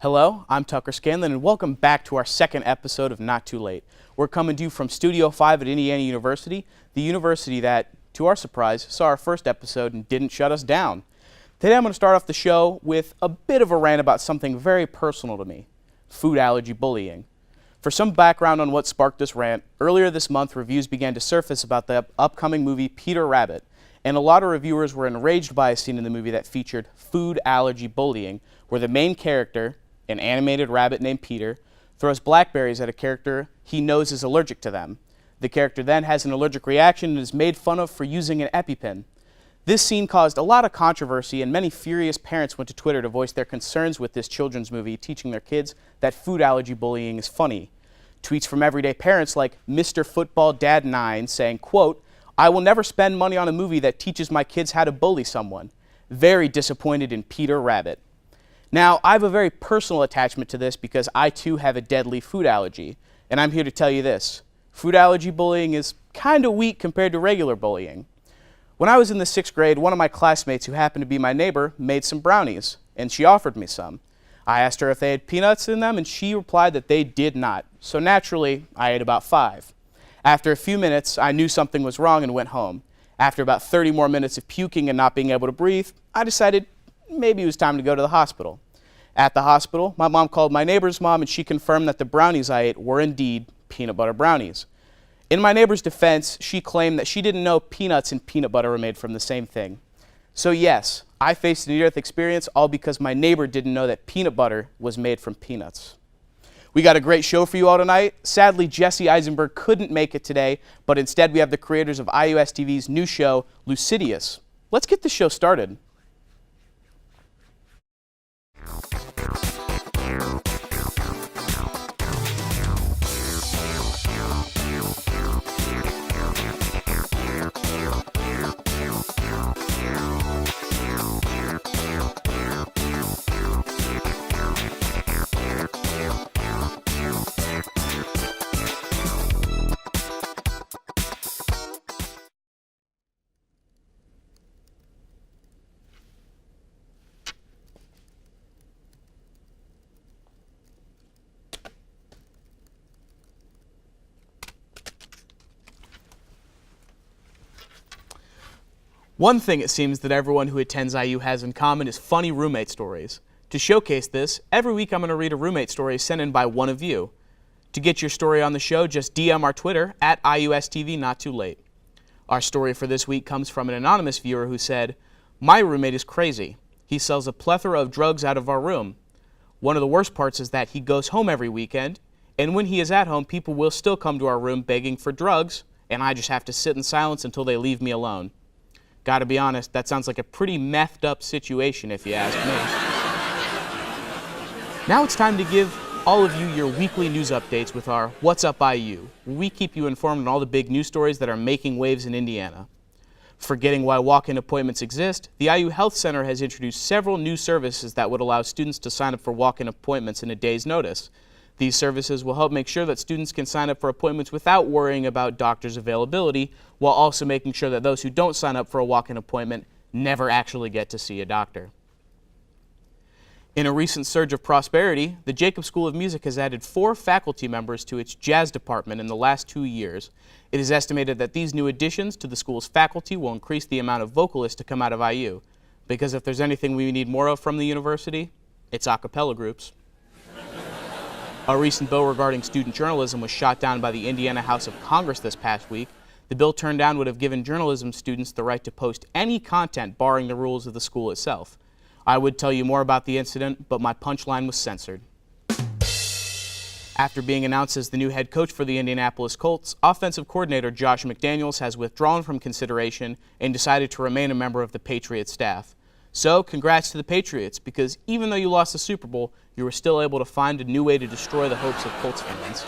Hello, I'm Tucker Scanlon, and welcome back to our second episode of Not Too Late. We're coming to you from Studio 5 at Indiana University, the university that, to our surprise, saw our first episode and didn't shut us down. Today I'm going to start off the show with a bit of a rant about something very personal to me, food allergy bullying. For some background on what sparked this rant, earlier this month reviews began to surface about the upcoming movie Peter Rabbit, and a lot of reviewers were enraged by a scene in the movie that featured food allergy bullying, where the main character, an animated rabbit named Peter, throws blackberries at a character he knows is allergic to them. The character then has an allergic reaction and is made fun of for using an EpiPen. This scene caused a lot of controversy, and many furious parents went to Twitter to voice their concerns with this children's movie teaching their kids that food allergy bullying is funny. Tweets from everyday parents like Mr. Football Dad 9 saying, quote, "I will never spend money on a movie that teaches my kids how to bully someone. Very disappointed in Peter Rabbit." Now, I have a very personal attachment to this because I too have a deadly food allergy, and I'm here to tell you this. Food allergy bullying is kind of weak compared to regular bullying. When I was in the 6th grade, one of my classmates who happened to be my neighbor made some brownies, and she offered me some. I asked her if they had peanuts in them, and she replied that they did not. So naturally, I ate about 5. After a few minutes, I knew something was wrong and went home. After about 30 more minutes of puking and not being able to breathe, I decided maybe it was time to go to the hospital. At the hospital, my mom called my neighbor's mom, and she confirmed that the brownies I ate were indeed peanut butter brownies. In my neighbor's defense, she claimed that she didn't know peanuts and peanut butter were made from the same thing. So yes, I faced a near-death experience all because my neighbor didn't know that peanut butter was made from peanuts. We got a great show for you all tonight. Sadly, Jesse Eisenberg couldn't make it today, but instead we have the creators of IUSTV's new show, Lucidius. Let's get the show started. One thing it seems that everyone who attends IU has in common is funny roommate stories. To showcase this, every week I'm going to read a roommate story sent in by one of you. To get your story on the show, just DM our Twitter at IUSTV Not Too Late. Our story for this week comes from an anonymous viewer who said, "My roommate is crazy. He sells a plethora of drugs out of our room. One of the worst parts is that he goes home every weekend, and when he is at home, people will still come to our room begging for drugs, and I just have to sit in silence until they leave me alone. Gotta be honest, that sounds like a pretty methed up situation if you ask me." Now it's time to give all of you your weekly news updates with our What's Up IU. We keep you informed on all the big news stories that are making waves in Indiana. Forgetting why walk-in appointments exist, the IU Health Center has introduced several new services that would allow students to sign up for walk-in appointments in a day's notice. These services will help make sure that students can sign up for appointments without worrying about doctors' availability, while also making sure that those who don't sign up for a walk-in appointment never actually get to see a doctor. In a recent surge of prosperity, the Jacobs School of Music has added 4 faculty members to its jazz department in the last 2 years. It is estimated that these new additions to the school's faculty will increase the amount of vocalists to come out of IU. Because if there's anything we need more of from the university, it's a cappella groups. A recent bill regarding student journalism was shot down by the Indiana House of Congress this past week. The bill turned down would have given journalism students the right to post any content barring the rules of the school itself. I would tell you more about the incident, but my punchline was censored. After being announced as the new head coach for the Indianapolis Colts, offensive coordinator Josh McDaniels has withdrawn from consideration and decided to remain a member of the Patriots staff. So, congrats to the Patriots, because even though you lost the Super Bowl, you were still able to find a new way to destroy the hopes of Colts fans.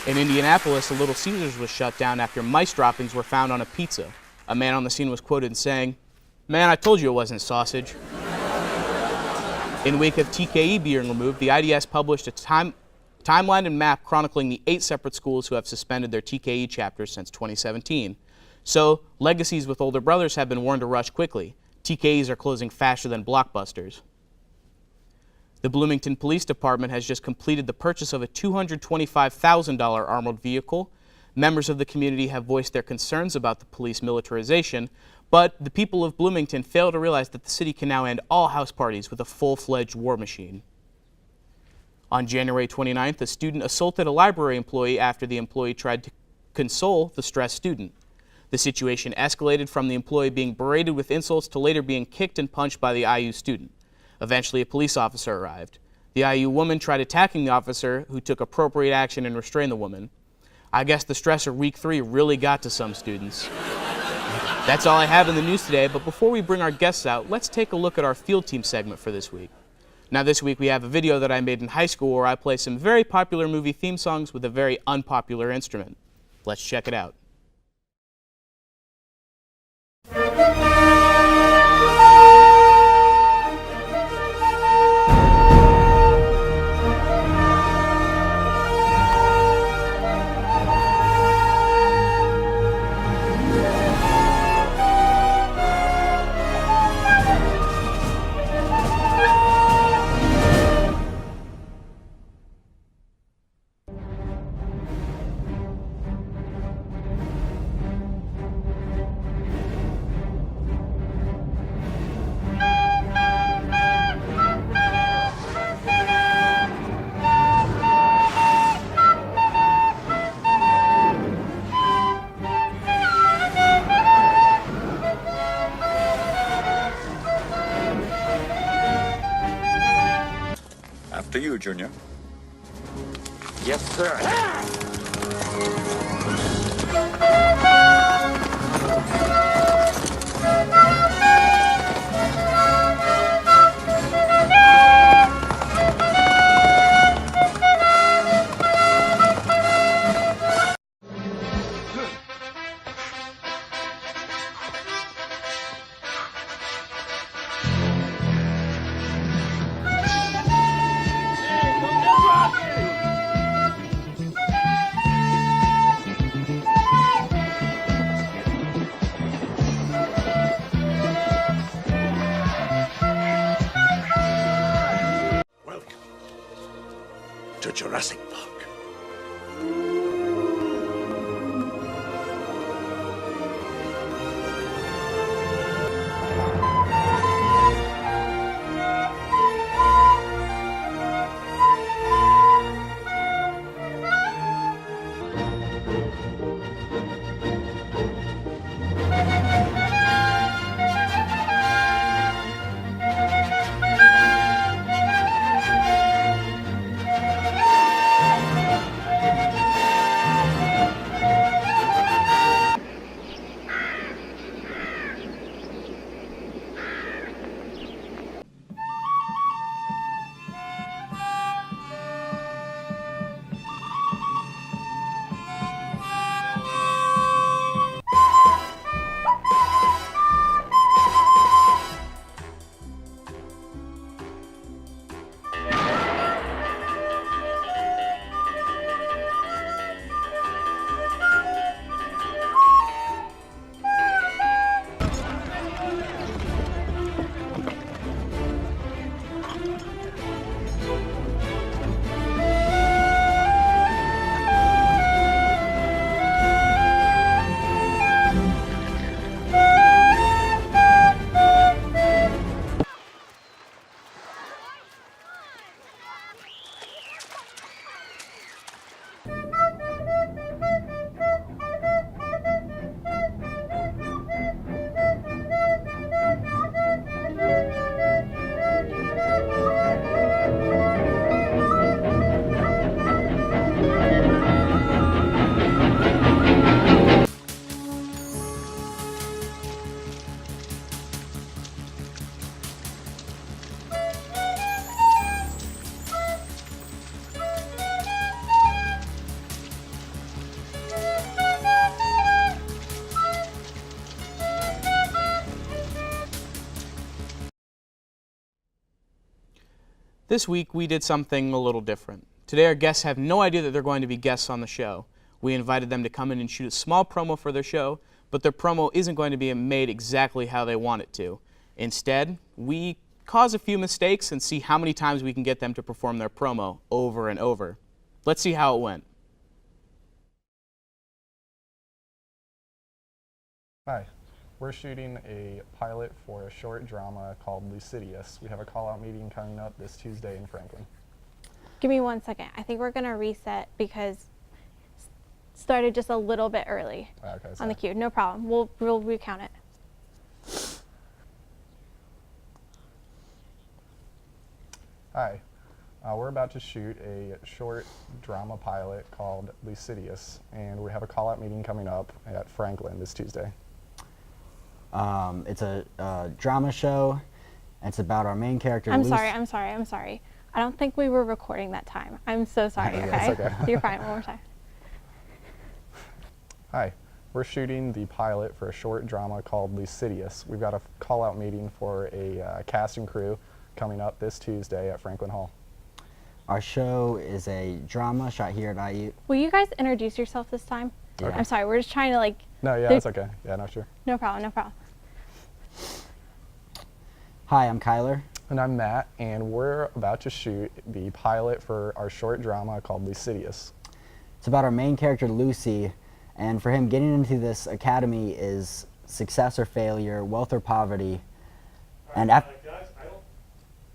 In Indianapolis, a Little Caesars was shut down after mice droppings were found on a pizza. A man on the scene was quoted saying, "Man, I told you it wasn't sausage." In wake of TKE being removed, the IDS published a timeline and map chronicling the 8 separate schools who have suspended their TKE chapters since 2017. So, legacies with older brothers have been warned to rush quickly. TKEs are closing faster than blockbusters. The Bloomington Police Department has just completed the purchase of a $225,000 armored vehicle. Members of the community have voiced their concerns about the police militarization, but the people of Bloomington fail to realize that the city can now end all house parties with a full-fledged war machine. On January 29th, a student assaulted a library employee after the employee tried to console the stressed student. The situation escalated from the employee being berated with insults to later being kicked and punched by the IU student. Eventually, a police officer arrived. The IU woman tried attacking the officer, who took appropriate action and restrained the woman. I guess the stress of week 3 really got to some students. That's all I have in the news today, but before we bring our guests out, let's take a look at our field team segment for this week. Now this week we have a video that I made in high school where I play some very popular movie theme songs with a very unpopular instrument. Let's check it out. After you, Junior. Yes, sir. To Jurassic Park. This week we did something a little different. Today our guests have no idea that they're going to be guests on the show. We invited them to come in and shoot a small promo for their show, but their promo isn't going to be made exactly how they want it to. Instead, we cause a few mistakes and see how many times we can get them to perform their promo over and over. Let's see how it went. Hi, we're shooting a pilot for a short drama called Lucidius. We have a call-out meeting coming up this Tuesday in Franklin. Give me 1 second. I think we're going to reset because started just a little bit early Okay, on sorry. the cue. No problem. We'll recount it. Hi, we're about to shoot a short drama pilot called Lucidius, and we have a call-out meeting coming up at Franklin this Tuesday. It's a drama show. It's about our main character. I'm sorry. I don't think we were recording that time. I'm so sorry, Yeah, okay? it's okay. You're fine. One more time. Hi, we're shooting the pilot for a short drama called Lucidius. We've got a call-out meeting for a cast and crew coming up this Tuesday at Franklin Hall. Our show is a drama shot here at IU. Will you guys introduce yourself this time? Yeah. I'm sorry. We're just trying to like. No, yeah, that's okay. Yeah, no, sure. No problem. No problem. Hi, I'm Kyler. And I'm Matt, and we're about to shoot the pilot for our short drama called Lucidius. It's about our main character, Lucy, and for him, getting into this academy is success or failure, wealth or poverty. And guys, I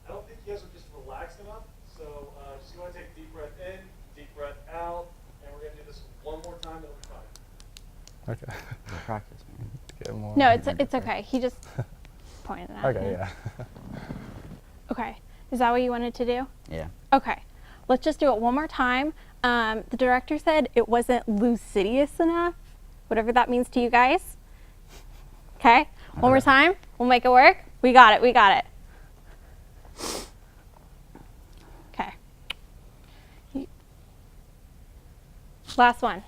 don't think you guys are just relaxed enough. So just go ahead and take a deep breath in, deep breath out, and we're gonna do this one more time. It'll be fine. Okay. practice, man. Get more. No, it's okay. He just pointed at Okay, me. yeah. Okay. Is that what you wanted to do? Yeah. Okay. Let's just do it one more time. The director said it wasn't lucidious enough, whatever that means to you guys. Okay? One more time. We'll make it work. We got it. We got it. Okay. Last one.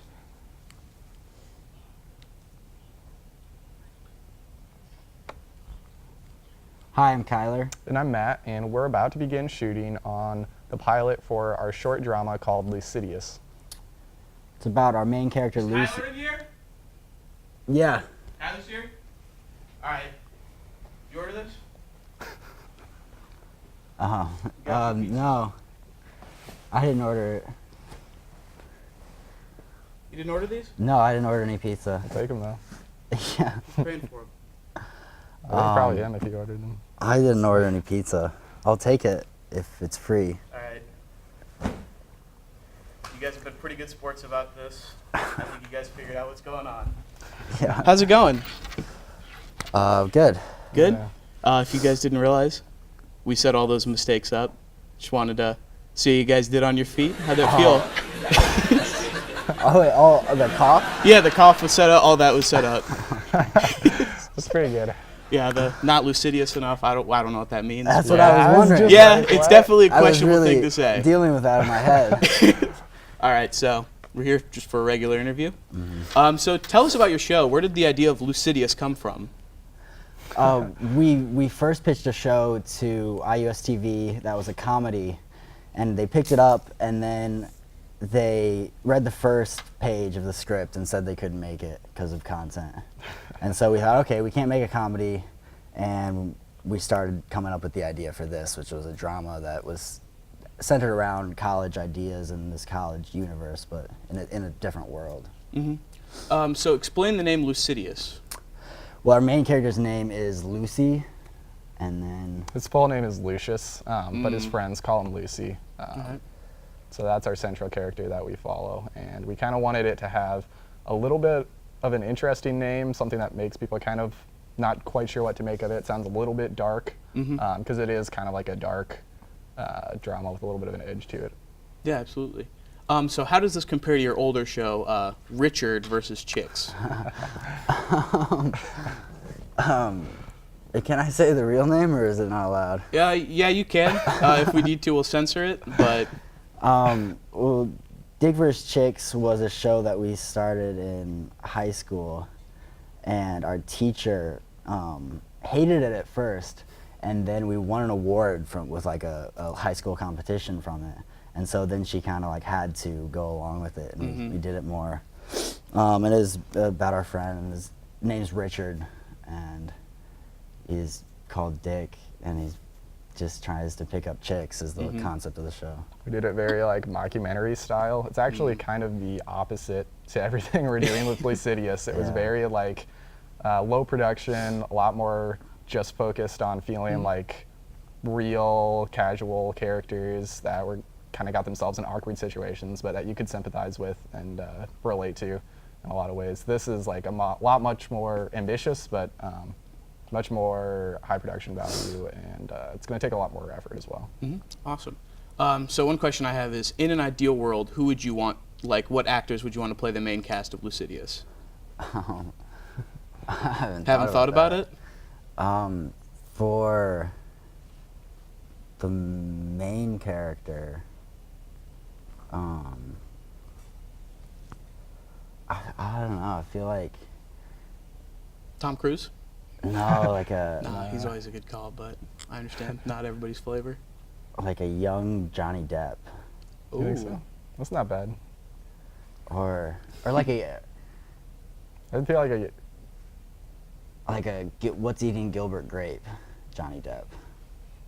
Hi, I'm Kyler. And I'm Matt, and we're about to begin shooting on the pilot for our short drama called Lucidius. It's about our main character, Lucy. Tyler in here? Yeah. Tyler's here? All right. You order this? No. I didn't order it. You didn't order these? No, I didn't order any pizza. Take them though. Yeah. Paying for them. I probably am if you ordered them. I didn't order any pizza. I'll take it if it's free. All right. You guys have been pretty good sports about this. I think you guys figured out what's going on. Yeah. How's it going? Good. Good? Yeah. If you guys didn't realize, we set all those mistakes up. Just wanted to see how you guys did on your feet. How'd that feel? Oh, wait, the cough? Yeah, the cough was set up. All that was set up. That's pretty good. Yeah, the not lucidious enough. I don't know what that means. That's what Yeah, I was I was wondering. just Yeah, like, it's what? definitely a I was questionable really thing to say. dealing with that in my head. All right, so we're here just for a regular interview. So tell us about your show. Where did the idea of Lucidius come from? We first pitched a show to IUSTV that was a comedy, and they picked it up, and then they read the first page of the script and said they couldn't make it because of content. And so we thought, okay, we can't make a comedy, and we started coming up with the idea for this, which was a drama that was centered around college ideas in this college universe, but in a different world. So explain the name Lucidius. Well, our main character's name is Lucy, and then His full name is Lucius, but his friends call him Lucy. So that's our central character that we follow, and we kind of wanted it to have a little bit of an interesting name, something that makes people kind of not quite sure what to make of it. It sounds a little bit dark, because it is kind of like a dark drama with a little bit of an edge to it. Yeah, absolutely. So how does this compare to your older show, Richard versus Chicks? can I say the real name, or is it not allowed? Yeah, you can. If we need to, we'll censor it. But Well, Dick vs. Chicks was a show that we started in high school, and our teacher hated it at first, and then we won an award with like a high school competition from it, and so then she kind of like had to go along with it, and we did it more. It is about our friend, and his name's Richard, and he's called Dick, and he's just tries to pick up chicks is the concept of the show. We did it very like mockumentary style. It's actually kind of the opposite to everything we're doing with Lucidius. It was very like low production, a lot more just focused on feeling like real, casual characters that were kind of got themselves in awkward situations, but that you could sympathize with and relate to in a lot of ways. This is like a much more ambitious, but much more high production value, and it's going to take a lot more effort as well. Awesome. So one question I have is, in an ideal world, who would you want, like what actors would you want to play the main cast of Lucidius? I haven't thought about it? For the main character, I don't know. I feel like Tom Cruise? no, like a Nah, he's always a good call, but I understand not everybody's flavor. like a young Johnny Depp, You think so? That's not bad. or like a I feel like What's Eating Gilbert Grape, Johnny Depp.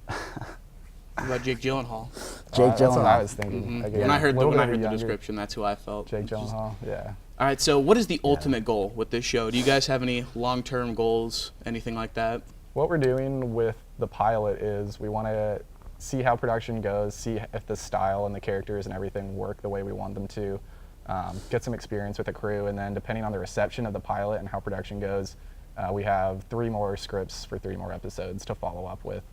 What about Jake Gyllenhaal? Jake that's what I Gyllenhaal. was thinking. Like When I heard little bit the younger description, that's who I felt. Jake Gyllenhaal, yeah. All right, so what is the ultimate goal with this show? Do you guys have any long-term goals, anything like that? What we're doing with the pilot is we want to see how production goes, see if the style and the characters and everything work the way we want them to, get some experience with the crew, and then depending on the reception of the pilot and how production goes, we have 3 more scripts for 3 more episodes to follow up with.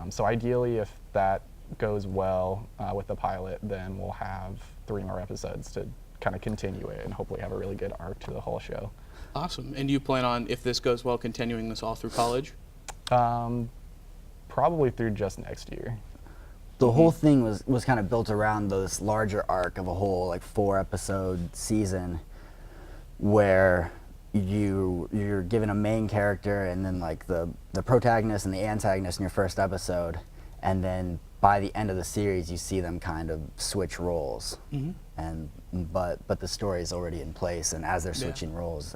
So ideally, if that goes well with the pilot, then we'll have 3 more episodes to kind of continue it and hopefully have a really good arc to the whole show. Awesome. And do you plan on, if this goes well, continuing this all through college? Probably through just next year. The whole thing was kind of built around this larger arc of a whole like 4-episode season, where you're given a main character and then like the protagonist and the antagonist in your first episode, and then by the end of the series you see them kind of switch roles, and but the story is already in place, and as they're switching roles,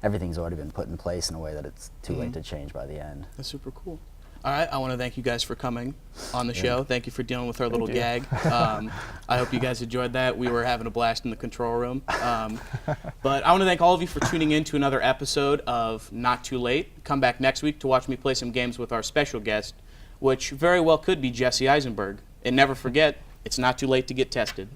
everything's already been put in place in a way that it's too late to change by the end. That's super cool. All right, I want to thank you guys for coming on the show. Thank you for dealing with our little gag. I hope you guys enjoyed that. We were having a blast in the control room. But I want to thank all of you for tuning in to another episode of Not Too Late. Come back next week to watch me play some games with our special guest, which very well could be Jesse Eisenberg. And never forget, it's not too late to get tested.